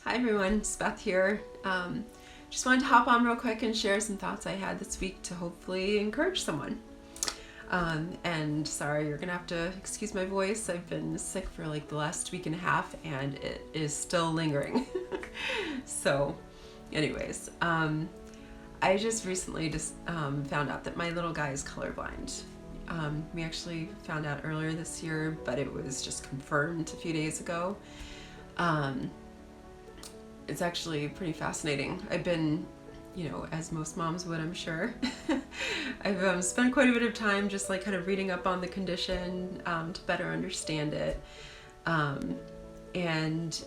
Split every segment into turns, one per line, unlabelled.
Hi everyone, it's Beth here. Just wanted to hop on real quick and share some thoughts I had this week to hopefully encourage someone. And sorry, you're gonna have to excuse my voice. I've been sick for like the last week and a half and it is still lingering. So anyways, I just recently found out that my little guy is colorblind. We actually found out earlier this year, but it was just confirmed a few days ago. It's actually pretty fascinating. I've been, as most moms would, I'm sure, I've spent quite a bit of time just like kind of reading up on the condition to better understand it. And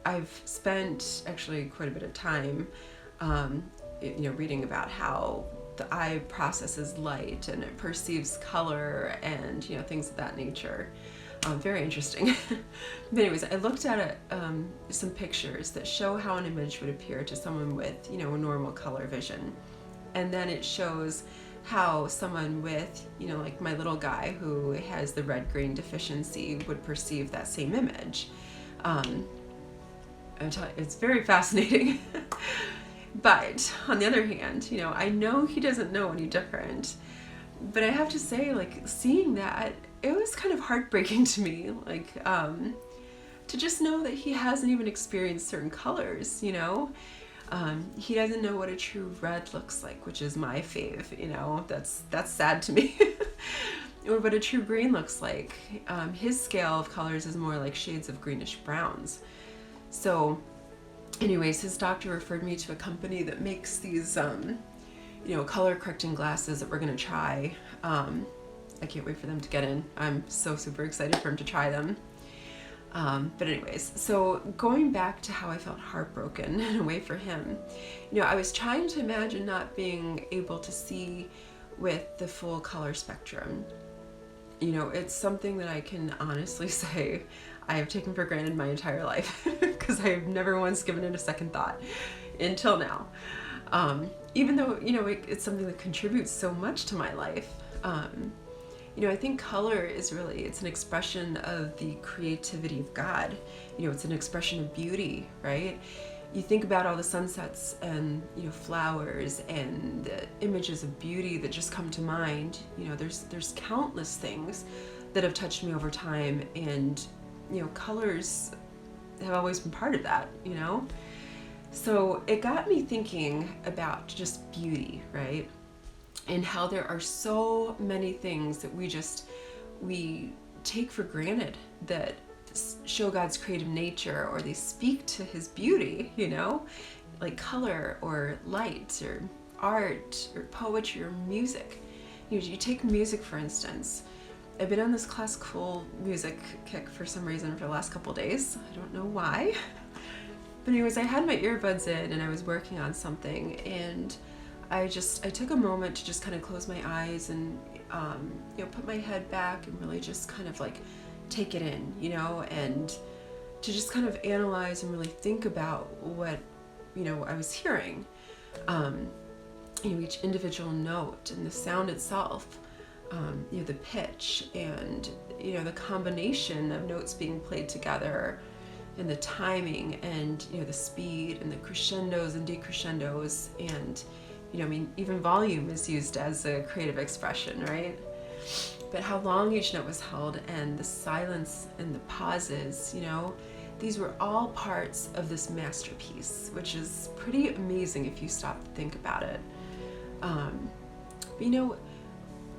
I've spent actually quite a bit of time, reading about how the eye processes light and it perceives color and, things of that nature. Very interesting. But anyways, I looked at some pictures that show how an image would appear to someone with, a normal color vision. And then it shows how someone with, like my little guy who has the red-green deficiency would perceive that same image. It's very fascinating. But on the other hand, I know he doesn't know any different. But I have to say, like, seeing that, it was kind of heartbreaking to me, like, to just know that he hasn't even experienced certain colors, He doesn't know what a true red looks like, which is my fave, that's sad to me. Or what a true green looks like. His scale of colors is more like shades of greenish browns. So, anyways, his doctor referred me to a company that makes these, color correcting glasses that we're gonna try. I can't wait for them to get in. I'm so super excited for him to try them. But anyways, so going back to how I felt heartbroken in a way for him, I was trying to imagine not being able to see with the full color spectrum. It's something that I can honestly say I have taken for granted my entire life because I have never once given it a second thought until now. Even though, it's something that contributes so much to my life. I think color is it's an expression of the creativity of God. It's an expression of beauty, right? You think about all the sunsets and, flowers and the images of beauty that just come to mind. There's countless things that have touched me over time, and, colors have always been part of that, So it got me thinking about just beauty, right? And how there are so many things that we take for granted that show God's creative nature, or they speak to his beauty, like color or light or art or poetry or music. You take music, for instance. I've been on this classical music kick for some reason for the last couple of days. I don't know why. But anyways, I had my earbuds in and I was working on something, and I took a moment to just kind of close my eyes and, put my head back and really just kind of like take it in, and to just kind of analyze and really think about what, I was hearing. Each individual note and the sound itself, the pitch and, the combination of notes being played together, and the timing and, the speed and the crescendos and decrescendos, and even volume is used as a creative expression, right? But how long each note was held and the silence and the pauses, these were all parts of this masterpiece, which is pretty amazing if you stop to think about it. But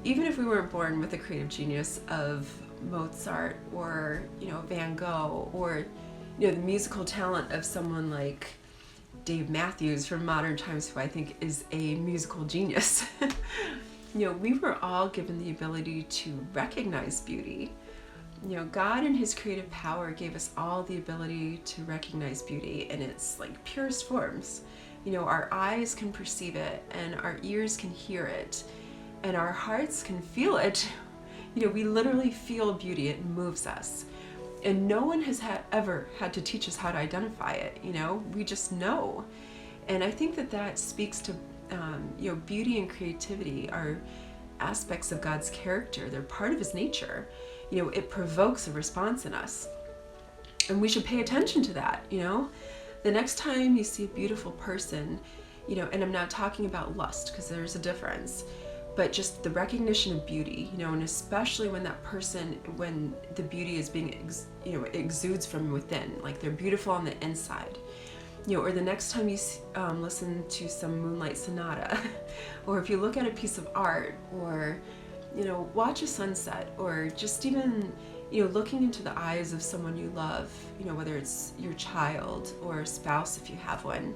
even if we weren't born with the creative genius of Mozart or, Van Gogh, or, the musical talent of someone like Dave Matthews from modern times, who I think is a musical genius. We were all given the ability to recognize beauty. God in his creative power gave us all the ability to recognize beauty in its like purest forms. Our eyes can perceive it, and our ears can hear it, and our hearts can feel it. We literally feel beauty. It moves us. And no one has ever had to teach us how to identify it, we just know. And I think that speaks to, beauty and creativity are aspects of God's character. They're part of his nature. It provokes a response in us. And we should pay attention to that, The next time you see a beautiful person, and I'm not talking about lust, because there's a difference, but just the recognition of beauty, and especially when the beauty is being, exudes from within, like they're beautiful on the inside, or the next time you listen to some Moonlight Sonata, or if you look at a piece of art, or, watch a sunset, or just even, looking into the eyes of someone you love, whether it's your child or a spouse if you have one,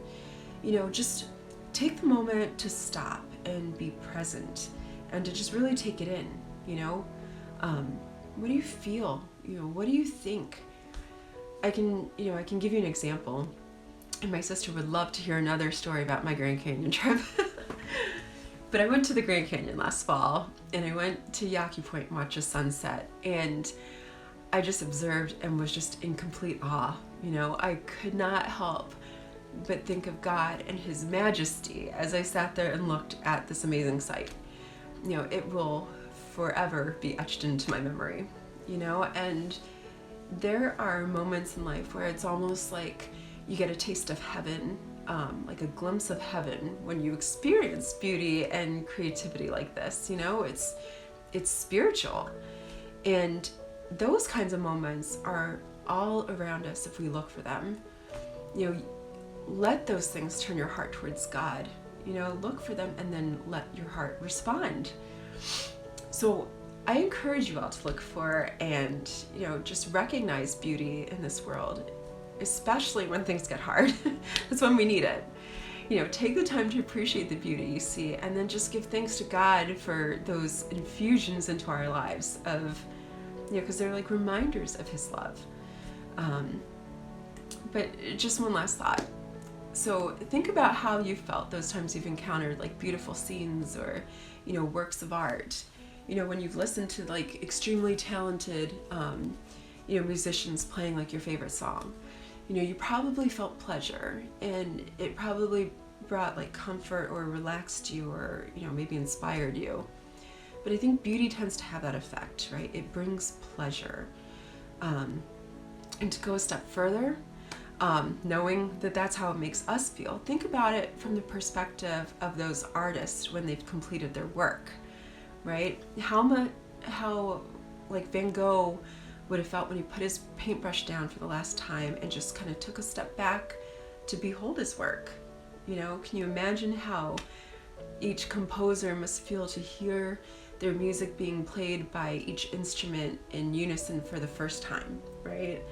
just take the moment to stop and be present and to just really take it in, what do you feel? What do you think? I can give you an example, and my sister would love to hear another story about my Grand Canyon trip. But I went to the Grand Canyon last fall, and I went to Yaqui Point and watched a sunset, and I just observed and was just in complete awe. I could not help but think of God and His majesty as I sat there and looked at this amazing sight. It will forever be etched into my memory, and there are moments in life where it's almost like you get a taste of heaven, like a glimpse of heaven when you experience beauty and creativity like this. It's spiritual, and those kinds of moments are all around us if we look for them. Let those things turn your heart towards God. Look for them and then let your heart respond. So I encourage you all to look for and, just recognize beauty in this world, especially when things get hard. That's when we need it. Take the time to appreciate the beauty you see, and then just give thanks to God for those infusions into our lives of, because they're like reminders of His love. But just one last thought. So think about how you felt those times you've encountered like beautiful scenes or, works of art. When you've listened to like extremely talented, musicians playing like your favorite song, you probably felt pleasure, and it probably brought like comfort or relaxed you, or, maybe inspired you. But I think beauty tends to have that effect, right? It brings pleasure. And to go a step further, knowing that that's how it makes us feel, think about it from the perspective of those artists when they've completed their work, right? How like Van Gogh would have felt when he put his paintbrush down for the last time and just kind of took a step back to behold his work. Can you imagine how each composer must feel to hear their music being played by each instrument in unison for the first time, right?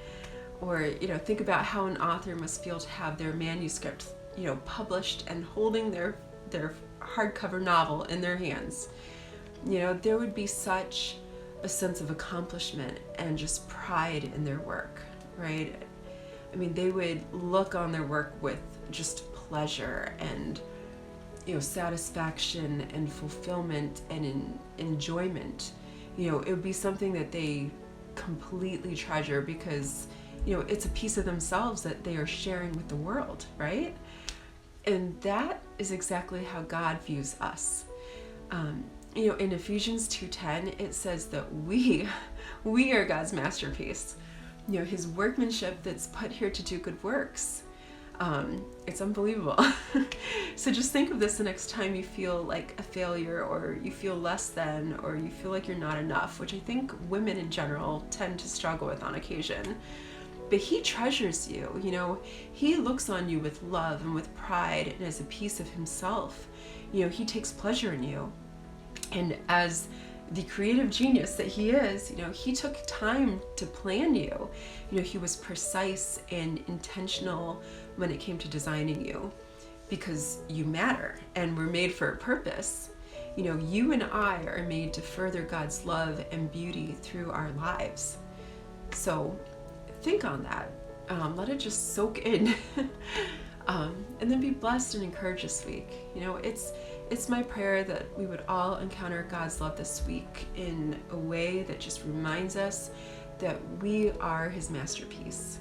Or, think about how an author must feel to have their manuscript, published and holding their hardcover novel in their hands. There would be such a sense of accomplishment and just pride in their work, right? I mean, they would look on their work with just pleasure and, satisfaction and fulfillment and enjoyment. It would be something that they completely treasure because, it's a piece of themselves that they are sharing with the world, right? And that is exactly how God views us. In Ephesians 2:10, it says that we are God's masterpiece. His workmanship that's put here to do good works. It's unbelievable. So just think of this the next time you feel like a failure, or you feel less than, or you feel like you're not enough, which I think women in general tend to struggle with on occasion. But He treasures you, He looks on you with love and with pride and as a piece of Himself. He takes pleasure in you. And as the creative genius that He is, He took time to plan you. He was precise and intentional when it came to designing you, because you matter and we're made for a purpose. You and I are made to further God's love and beauty through our lives. So think on that. Let it just soak in. And then be blessed and encouraged this week. It's my prayer that we would all encounter God's love this week in a way that just reminds us that we are His masterpiece.